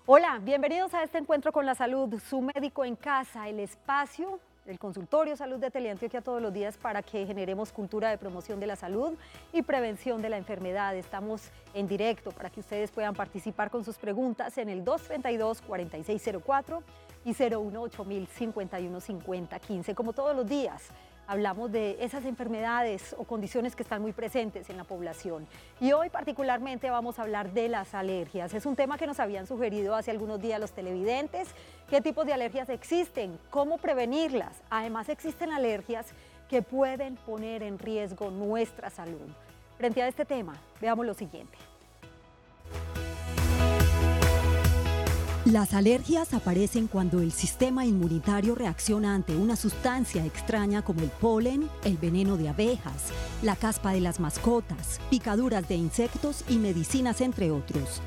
Hola, bienvenidos a este encuentro con la salud, su médico en casa, el espacio del consultorio Salud de Teleantioquia todos los días para que generemos cultura de promoción de la salud y prevención de la enfermedad. Estamos en directo para que ustedes puedan participar con sus preguntas en el 232-4604 y 018-051-5015. Como todos los días, hablamos de esas enfermedades o condiciones que están muy presentes en la población. Y hoy particularmente vamos a hablar de las alergias. Es un tema que nos habían sugerido hace algunos días los televidentes. ¿Qué tipos de alergias existen? ¿Cómo prevenirlas? Además, existen alergias que pueden poner en riesgo nuestra salud. Frente a este tema, veamos lo siguiente. Las alergias aparecen cuando el sistema inmunitario reacciona ante una sustancia extraña como el polen, el veneno de abejas, la caspa de las mascotas, picaduras de insectos y medicinas, entre otros.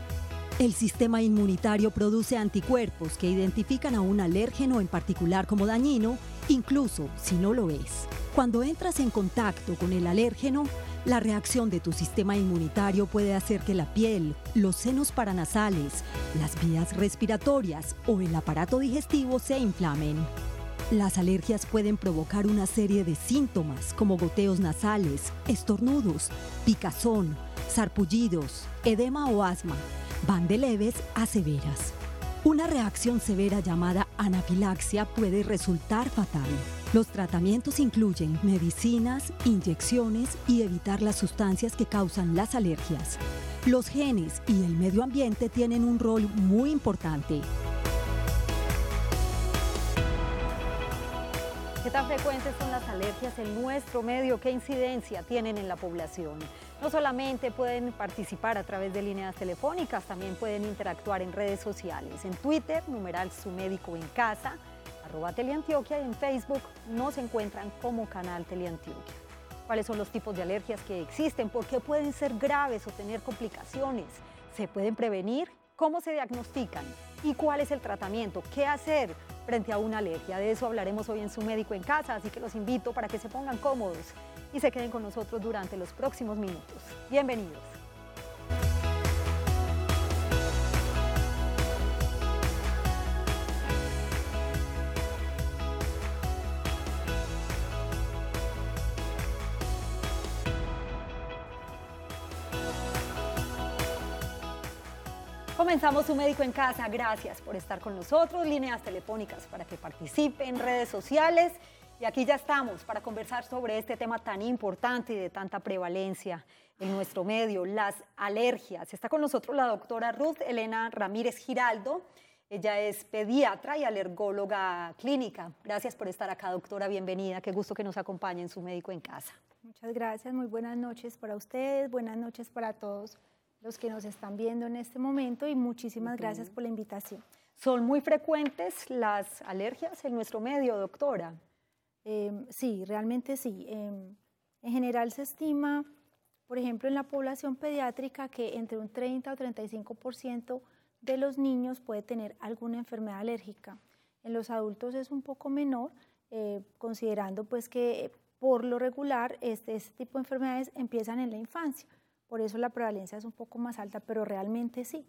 El sistema inmunitario produce anticuerpos que identifican a un alérgeno en particular como dañino, incluso si no lo es. Cuando entras en contacto con el alérgeno, la reacción de tu sistema inmunitario puede hacer que la piel, los senos paranasales, las vías respiratorias o el aparato digestivo se inflamen. Las alergias pueden provocar una serie de síntomas como goteos nasales, estornudos, picazón, sarpullidos, edema o asma. Van de leves a severas. Una reacción severa llamada anafilaxia puede resultar fatal. Los tratamientos incluyen medicinas, inyecciones y evitar las sustancias que causan las alergias. Los genes y el medio ambiente tienen un rol muy importante. ¿Qué tan frecuentes son las alergias en nuestro medio? ¿Qué incidencia tienen en la población? No solamente pueden participar a través de líneas telefónicas, también pueden interactuar en redes sociales. En Twitter, numeral Su Médico en Casa, @Teleantioquia, y en Facebook nos encuentran como Canal Teleantioquia. ¿Cuáles son los tipos de alergias que existen? ¿Por qué pueden ser graves o tener complicaciones? ¿Se pueden prevenir? ¿Cómo se diagnostican? ¿Y cuál es el tratamiento? ¿Qué hacer frente a una alergia? De eso hablaremos hoy en Su Médico en Casa, así que los invito para que se pongan cómodos y se queden con nosotros durante los próximos minutos. Bienvenidos. Comenzamos Su Médico en Casa. Gracias por estar con nosotros. Líneas telefónicas para que participen, redes sociales. Y aquí ya estamos para conversar sobre este tema tan importante y de tanta prevalencia en nuestro medio, las alergias. Está con nosotros la doctora Ruth Elena Ramírez Giraldo. Ella es pediatra y alergóloga clínica. Gracias por estar acá, doctora. Bienvenida. Qué gusto que nos acompañe en Su Médico en Casa. Muchas gracias. Muy buenas noches para ustedes. Buenas noches para todos los que nos están viendo en este momento y muchísimas gracias por la invitación. ¿Son muy frecuentes las alergias en nuestro medio, doctora? Sí, realmente sí. En general se estima, por ejemplo, en la población pediátrica que entre un 30 o 35% de los niños puede tener alguna enfermedad alérgica. En los adultos es un poco menor, considerando pues que por lo regular este tipo de enfermedades empiezan en la infancia. Por eso la prevalencia es un poco más alta, pero realmente sí.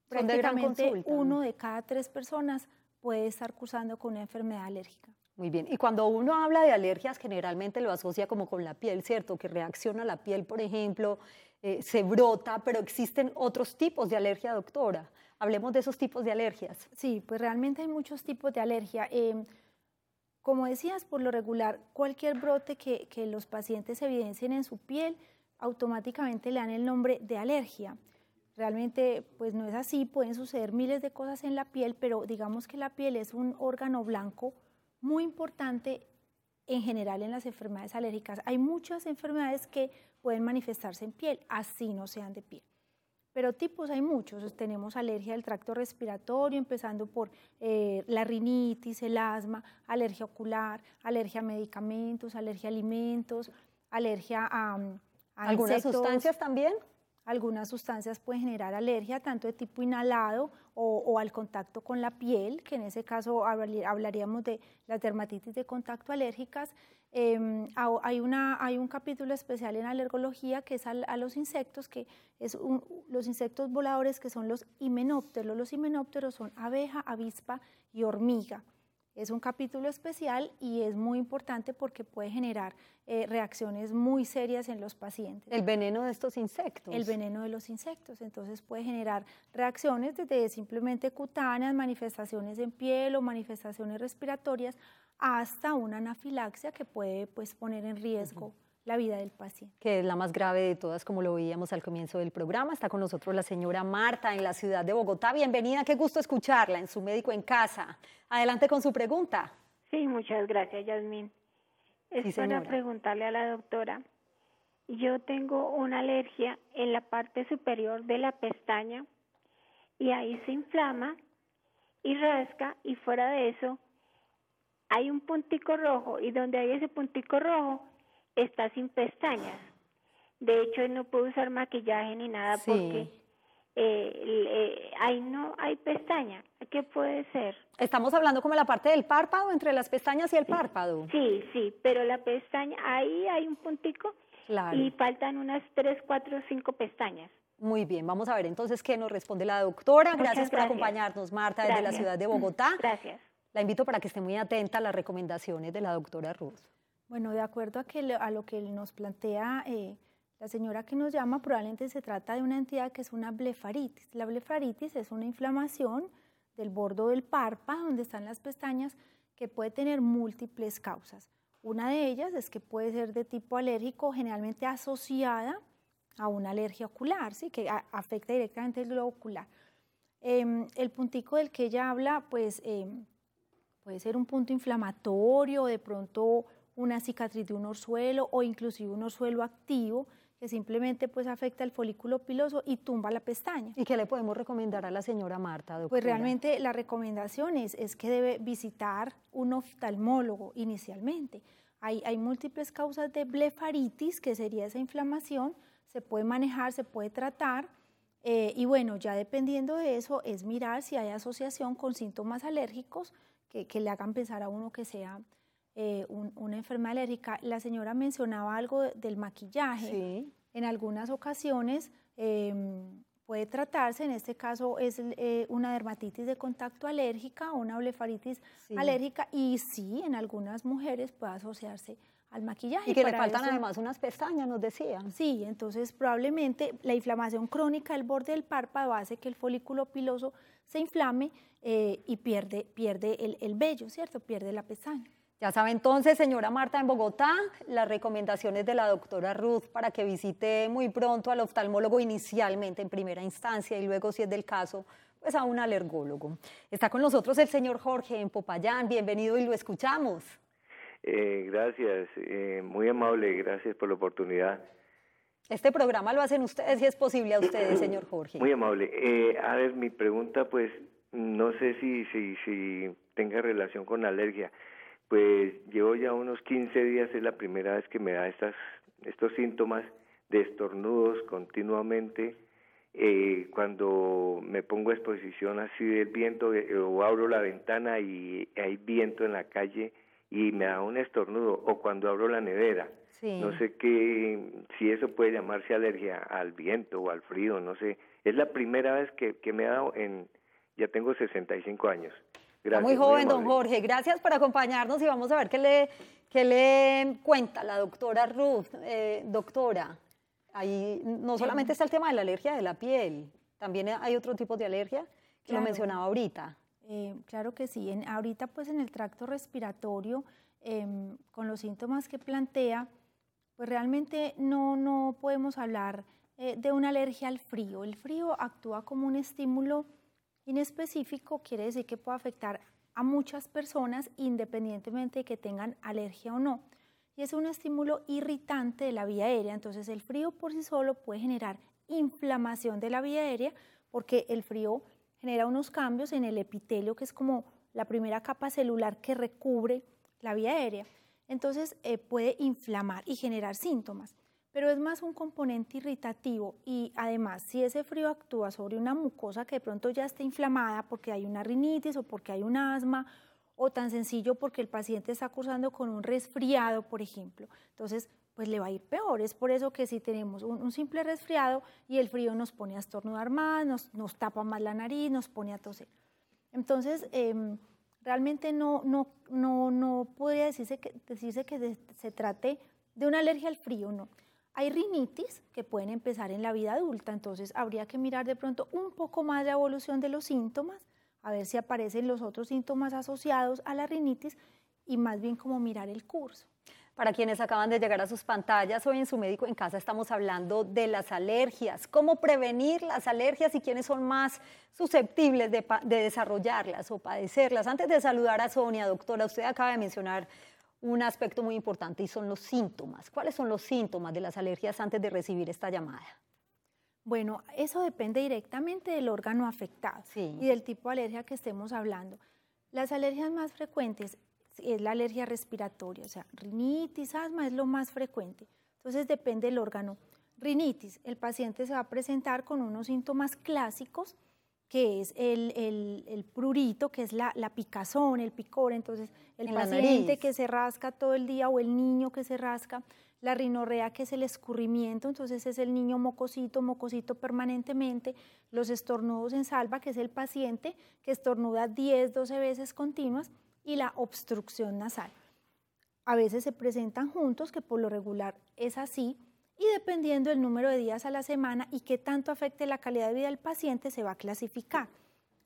Prácticamente 1 de cada 3 personas puede estar cursando con una enfermedad alérgica. Muy bien. Y cuando uno habla de alergias, generalmente lo asocia como con la piel, ¿cierto? Que reacciona la piel, por ejemplo, se brota, pero existen otros tipos de alergia, doctora. Hablemos de esos tipos de alergias. Sí, pues realmente hay muchos tipos de alergia. Como decías, por lo regular, cualquier brote que los pacientes evidencien en su piel, automáticamente le dan el nombre de alergia. Realmente, pues no es así, pueden suceder miles de cosas en la piel, pero digamos que la piel es un órgano blanco muy importante en general en las enfermedades alérgicas. Hay muchas enfermedades que pueden manifestarse en piel, así no sean de piel. Pero tipos hay muchos. Tenemos alergia del tracto respiratorio, empezando por la rinitis, el asma, alergia ocular, alergia a medicamentos, alergia a alimentos, alergia a ¿Algunas insectos, sustancias también? Algunas sustancias pueden generar alergia, tanto de tipo inhalado o al contacto con la piel, que en ese caso hablaríamos de las dermatitis de contacto alérgicas. Hay un capítulo especial en alergología que es a los insectos, que es los insectos voladores, que son los himenópteros. Los himenópteros son abeja, avispa y hormiga. Es un capítulo especial y es muy importante porque puede generar reacciones muy serias en los pacientes. El veneno de estos insectos. El veneno de los insectos, entonces puede generar reacciones desde simplemente cutáneas, manifestaciones en piel o manifestaciones respiratorias, hasta una anafilaxia que puede, pues, poner en riesgo la vida del paciente. Que es la más grave de todas, como lo veíamos al comienzo del programa. Está con nosotros la señora Marta en la ciudad de Bogotá. Bienvenida, qué gusto escucharla en su Médico en Casa. Adelante con su pregunta. Sí, muchas gracias, Yasmín. Es para preguntarle a la doctora. Yo tengo una alergia en la parte superior de la pestaña y ahí se inflama y rasca, y fuera de eso hay un puntico rojo, y donde hay ese puntico rojo está sin pestañas. De hecho, no puedo usar maquillaje ni nada porque ahí no hay pestaña. ¿Qué puede ser? Estamos hablando como la parte del párpado, entre las pestañas y el párpado. Sí, pero la pestaña, ahí hay un puntico, claro, y faltan unas 3, 4, 5 pestañas. Muy bien, vamos a ver entonces qué nos responde la doctora. Gracias por acompañarnos, Marta, desde la ciudad de Bogotá. Gracias. La invito para que esté muy atenta a las recomendaciones de la doctora Ruth. Bueno, de acuerdo a lo que nos plantea la señora que nos llama, probablemente se trata de una entidad que es una blefaritis. La blefaritis es una inflamación del bordo del párpado, donde están las pestañas, que puede tener múltiples causas. Una de ellas es que puede ser de tipo alérgico, generalmente asociada a una alergia ocular, ¿sí?, que afecta directamente el globo ocular. El puntico del que ella habla, pues puede ser un punto inflamatorio, de pronto una cicatriz de un orzuelo o inclusive un orzuelo activo que simplemente pues afecta el folículo piloso y tumba la pestaña. ¿Y qué le podemos recomendar a la señora Marta, doctora? Pues realmente la recomendación es que debe visitar un oftalmólogo inicialmente. Hay múltiples causas de blefaritis, que sería esa inflamación, se puede manejar, se puede tratar, y bueno, ya dependiendo de eso es mirar si hay asociación con síntomas alérgicos que le hagan pensar a uno que sea una enfermedad alérgica. La señora mencionaba algo del maquillaje. Sí. En algunas ocasiones puede tratarse, en este caso es una dermatitis de contacto alérgica o una blefaritis alérgica, y sí, en algunas mujeres puede asociarse al maquillaje. Y que le faltan además unas pestañas, nos decían. Sí, entonces probablemente la inflamación crónica del borde del párpado hace que el folículo piloso se inflame y pierde el vello, ¿cierto? Pierde la pestaña. Ya sabe entonces, señora Marta, en Bogotá, las recomendaciones de la doctora Ruth para que visite muy pronto al oftalmólogo inicialmente en primera instancia y luego, si es del caso, pues a un alergólogo. Está con nosotros el señor Jorge en Popayán. Bienvenido y lo escuchamos. Gracias, muy amable, gracias por la oportunidad. Este programa lo hacen ustedes y es posible a ustedes, señor Jorge. Muy amable. A ver, mi pregunta, pues, no sé si tenga relación con alergia. Pues llevo ya unos 15 días, es la primera vez que me da estos síntomas de estornudos continuamente. Cuando me pongo a exposición así del viento o abro la ventana y hay viento en la calle y me da un estornudo, o cuando abro la nevera. Sí. No sé si eso puede llamarse alergia al viento o al frío, no sé. Es la primera vez que me ha dado ya tengo 65 años. Gracias, muy joven, don Jorge. Gracias por acompañarnos y vamos a ver qué le cuenta la doctora Ruth. Doctora, ahí no solamente está el tema de la alergia de la piel, también hay otro tipo de alergia que lo mencionaba ahorita. Claro que sí. Ahorita pues en el tracto respiratorio, con los síntomas que plantea, pues realmente no podemos hablar de una alergia al frío. El frío actúa como un estímulo inespecífico, quiere decir que puede afectar a muchas personas independientemente de que tengan alergia o no. Y es un estímulo irritante de la vía aérea, entonces el frío por sí solo puede generar inflamación de la vía aérea porque el frío genera unos cambios en el epitelio, que es como la primera capa celular que recubre la vía aérea. Entonces puede inflamar y generar síntomas. pero es más un componente irritativo y además si ese frío actúa sobre una mucosa que de pronto ya está inflamada porque hay una rinitis o porque hay un asma o tan sencillo porque el paciente está cursando con un resfriado, por ejemplo, entonces pues le va a ir peor. Es por eso que si tenemos un simple resfriado y el frío nos pone a estornudar más, nos tapa más la nariz, nos pone a toser. Entonces, realmente no podría decirse que se trate de una alergia al frío, no. Hay rinitis que pueden empezar en la vida adulta, entonces habría que mirar de pronto un poco más la evolución de los síntomas, a ver si aparecen los otros síntomas asociados a la rinitis y más bien como mirar el curso. Para quienes acaban de llegar a sus pantallas, hoy en Su Médico en Casa estamos hablando de las alergias, cómo prevenir las alergias y quiénes son más susceptibles de desarrollarlas o padecerlas. Antes de saludar a Sonia, doctora, usted acaba de mencionar un aspecto muy importante y son los síntomas. ¿Cuáles son los síntomas de las alergias antes de recibir esta llamada? Bueno, eso depende directamente del órgano afectado y del tipo de alergia que estemos hablando. Las alergias más frecuentes es la alergia respiratoria, o sea, rinitis, asma es lo más frecuente. Entonces depende del órgano. Rinitis, el paciente se va a presentar con unos síntomas clásicos, que es el prurito, que es la picazón, el picor, entonces el paciente que se rasca todo el día o el niño que se rasca, la rinorrea, que es el escurrimiento, entonces es el niño mocosito permanentemente, los estornudos en salva, que es el paciente que estornuda 10, 12 veces continuas, y la obstrucción nasal. A veces se presentan juntos, que por lo regular es así, y dependiendo del número de días a la semana y qué tanto afecte la calidad de vida del paciente, se va a clasificar.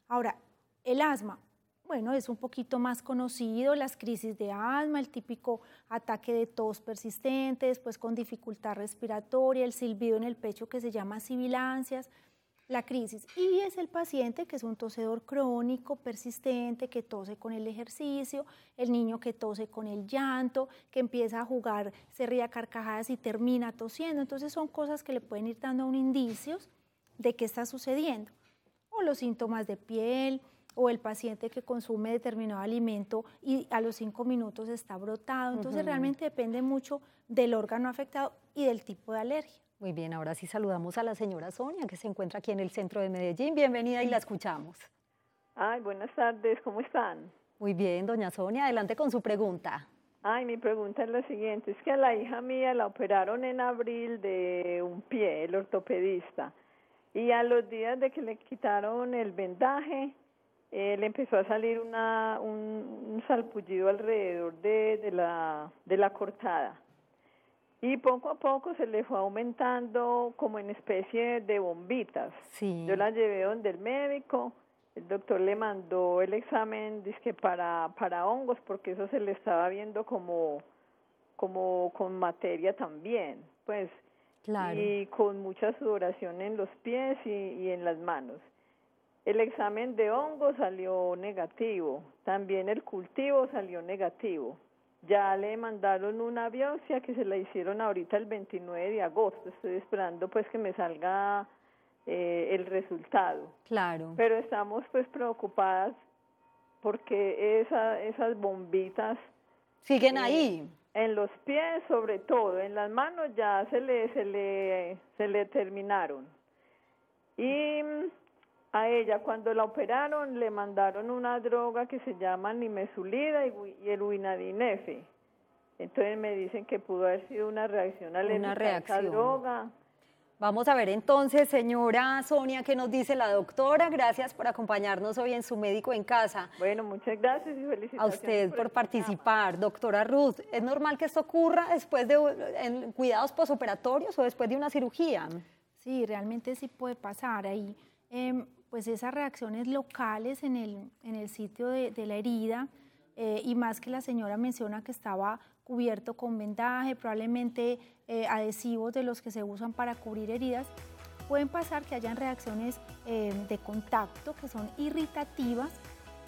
Ahora, el asma, bueno, es un poquito más conocido, las crisis de asma, el típico ataque de tos persistente, después con dificultad respiratoria, el silbido en el pecho que se llama sibilancias, la crisis. Y es el paciente que es un tosedor crónico, persistente, que tose con el ejercicio, el niño que tose con el llanto, que empieza a jugar, se ríe a carcajadas y termina tosiendo. Entonces son cosas que le pueden ir dando un indicios de qué está sucediendo. O los síntomas de piel, o el paciente que consume determinado alimento y a los 5 minutos está brotado. Entonces realmente depende mucho del órgano afectado y del tipo de alergia. Muy bien, ahora sí saludamos a la señora Sonia, que se encuentra aquí en el centro de Medellín. Bienvenida y la escuchamos. Ay, buenas tardes, ¿cómo están? Muy bien, doña Sonia, adelante con su pregunta. Ay, mi pregunta es la siguiente, es que a la hija mía la operaron en abril de un pie, el ortopedista, y a los días de que le quitaron el vendaje, le empezó a salir un salpullido alrededor de la cortada. Y poco a poco se le fue aumentando como en especie de bombitas. Sí. Yo la llevé donde el médico, el doctor le mandó el examen dizque para hongos, porque eso se le estaba viendo como con materia también, pues. Claro. Y con mucha sudoración en los pies y en las manos. El examen de hongos salió negativo, también el cultivo salió negativo. Ya le mandaron una biopsia que se la hicieron ahorita el 29 de agosto. Estoy esperando pues que me salga el resultado. Claro. Pero estamos pues preocupadas porque esas bombitas siguen ahí. En los pies sobre todo, en las manos ya se le terminaron. Y a ella cuando la operaron le mandaron una droga que se llama nimesulida y el Winadinef. Entonces me dicen que pudo haber sido una reacción alérgica a esa droga. Vamos a ver entonces, señora Sonia, qué nos dice la doctora. Gracias por acompañarnos hoy en Su Médico en Casa. Bueno, muchas gracias y felicitaciones. A usted por participar. Doctora Ruth, ¿es normal que esto ocurra después de en cuidados posoperatorios o después de una cirugía? Sí, realmente sí puede pasar ahí. Pues esas reacciones locales en el sitio de la herida, y más que la señora menciona que estaba cubierto con vendaje, probablemente adhesivos de los que se usan para cubrir heridas, pueden pasar que hayan reacciones de contacto que son irritativas,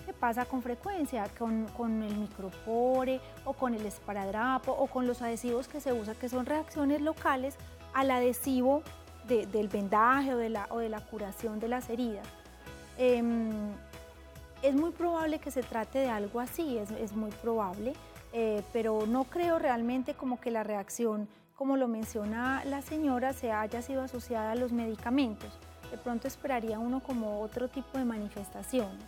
que pasa con frecuencia con el micropore o con el esparadrapo o con los adhesivos que se usan, que son reacciones locales al adhesivo del vendaje o de la curación de las heridas. Es muy probable que se trate de algo así, es muy probable, pero no creo realmente como que la reacción como lo menciona la señora, se haya sido asociada a los medicamentos. De pronto esperaría uno como otro tipo de manifestaciones.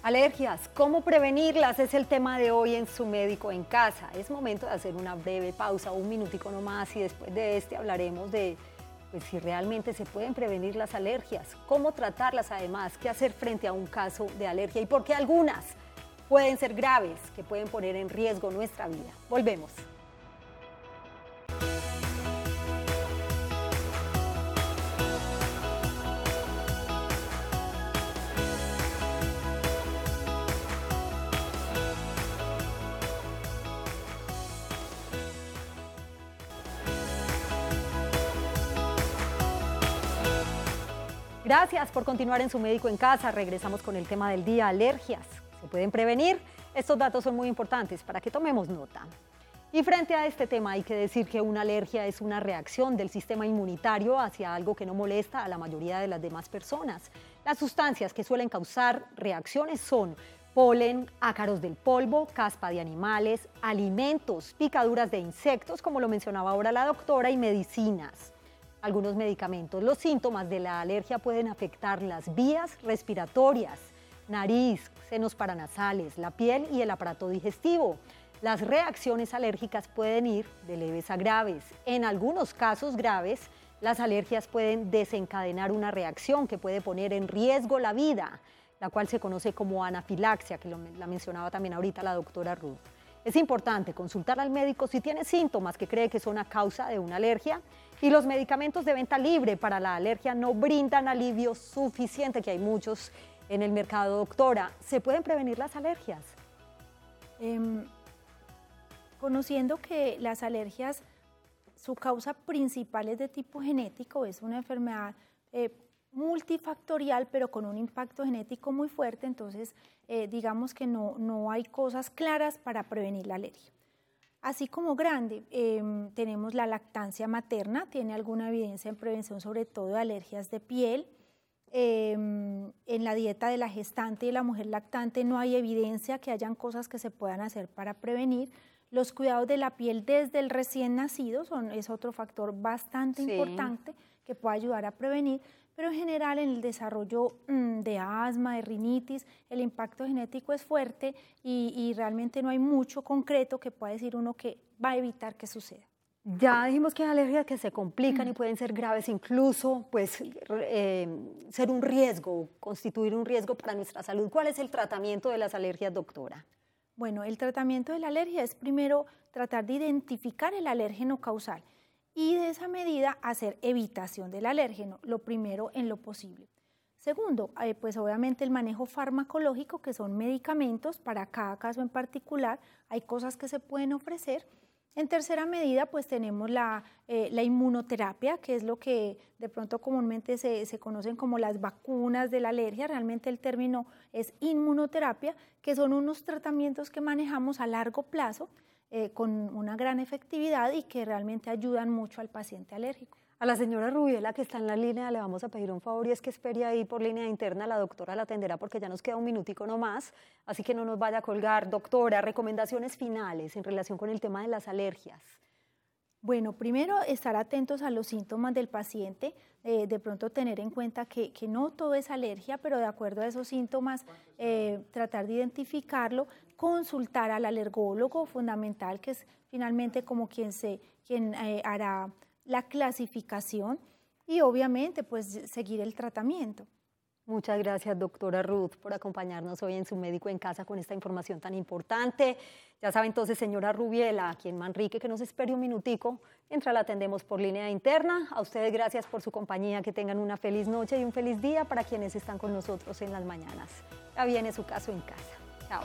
Alergias, ¿cómo prevenirlas? Es el tema de hoy en Su Médico en Casa. Es momento de hacer una breve pausa, un minutico nomás, y después de este hablaremos de si realmente se pueden prevenir las alergias, cómo tratarlas además, qué hacer frente a un caso de alergia y por qué algunas pueden ser graves, que pueden poner en riesgo nuestra vida. Volvemos. Gracias por continuar en Su Médico en Casa. Regresamos con el tema del día, alergias. ¿Se pueden prevenir? Estos datos son muy importantes para que tomemos nota. Y frente a este tema hay que decir que una alergia es una reacción del sistema inmunitario hacia algo que no molesta a la mayoría de las demás personas. Las sustancias que suelen causar reacciones son polen, ácaros del polvo, caspa de animales, alimentos, picaduras de insectos, como lo mencionaba ahora la doctora, y medicinas. Algunos medicamentos. Los síntomas de la alergia pueden afectar las vías respiratorias, nariz, senos paranasales, la piel y el aparato digestivo. Las reacciones alérgicas pueden ir de leves a graves. En algunos casos graves, las alergias pueden desencadenar una reacción que puede poner en riesgo la vida, la cual se conoce como anafilaxia, que la mencionaba también ahorita la doctora Ruth. Es importante consultar al médico si tiene síntomas que cree que son a causa de una alergia, y los medicamentos de venta libre para la alergia no brindan alivio suficiente, que hay muchos en el mercado. Doctora, ¿se pueden prevenir las alergias? Conociendo que las alergias, su causa principal es de tipo genético, es una enfermedad multifactorial, pero con un impacto genético muy fuerte, entonces digamos que no hay cosas claras para prevenir la alergia. Así como grande, tenemos la lactancia materna, tiene alguna evidencia en prevención sobre todo de alergias de piel. En la dieta de la gestante y de la mujer lactante no hay evidencia que hayan cosas que se puedan hacer para prevenir. Los cuidados de la piel desde el recién nacido es otro factor bastante importante que puede ayudar a prevenir, pero en general en el desarrollo de asma, de rinitis, el impacto genético es fuerte y realmente no hay mucho concreto que pueda decir uno que va a evitar que suceda. Ya dijimos que hay alergias que se complican y pueden ser graves, incluso pues, ser un riesgo, constituir un riesgo para nuestra salud. ¿Cuál es el tratamiento de las alergias, doctora? Bueno, el tratamiento de la alergia es primero tratar de identificar el alérgeno causal y de esa medida hacer evitación del alérgeno, lo primero en lo posible. Segundo, pues obviamente el manejo farmacológico, que son medicamentos para cada caso en particular, hay cosas que se pueden ofrecer. En tercera medida, pues tenemos la inmunoterapia, que es lo que de pronto comúnmente se conocen como las vacunas de la alergia. Realmente el término es inmunoterapia, que son unos tratamientos que manejamos a largo plazo con una gran efectividad y que realmente ayudan mucho al paciente alérgico. A la señora Rubiela, que está en la línea, le vamos a pedir un favor, y es que espere ahí por línea interna. La doctora la atenderá porque ya nos queda un minutico nomás, así que no nos vaya a colgar. Doctora, recomendaciones finales en relación con el tema de las alergias. Bueno, primero estar atentos a los síntomas del paciente, de pronto tener en cuenta que no todo es alergia, pero de acuerdo a esos síntomas tratar de identificarlo, consultar al alergólogo fundamental, que es finalmente como quien hará la clasificación y obviamente pues seguir el tratamiento. Muchas gracias, doctora Ruth, por acompañarnos hoy en Su Médico en Casa con esta información tan importante. Ya sabe entonces, señora Rubiela, aquí en Manrique, que nos espere un minutico mientras la atendemos por línea interna. A ustedes gracias por su compañía, que tengan una feliz noche y un feliz día para quienes están con nosotros en las mañanas. Ya viene Su Caso en Casa. Chao.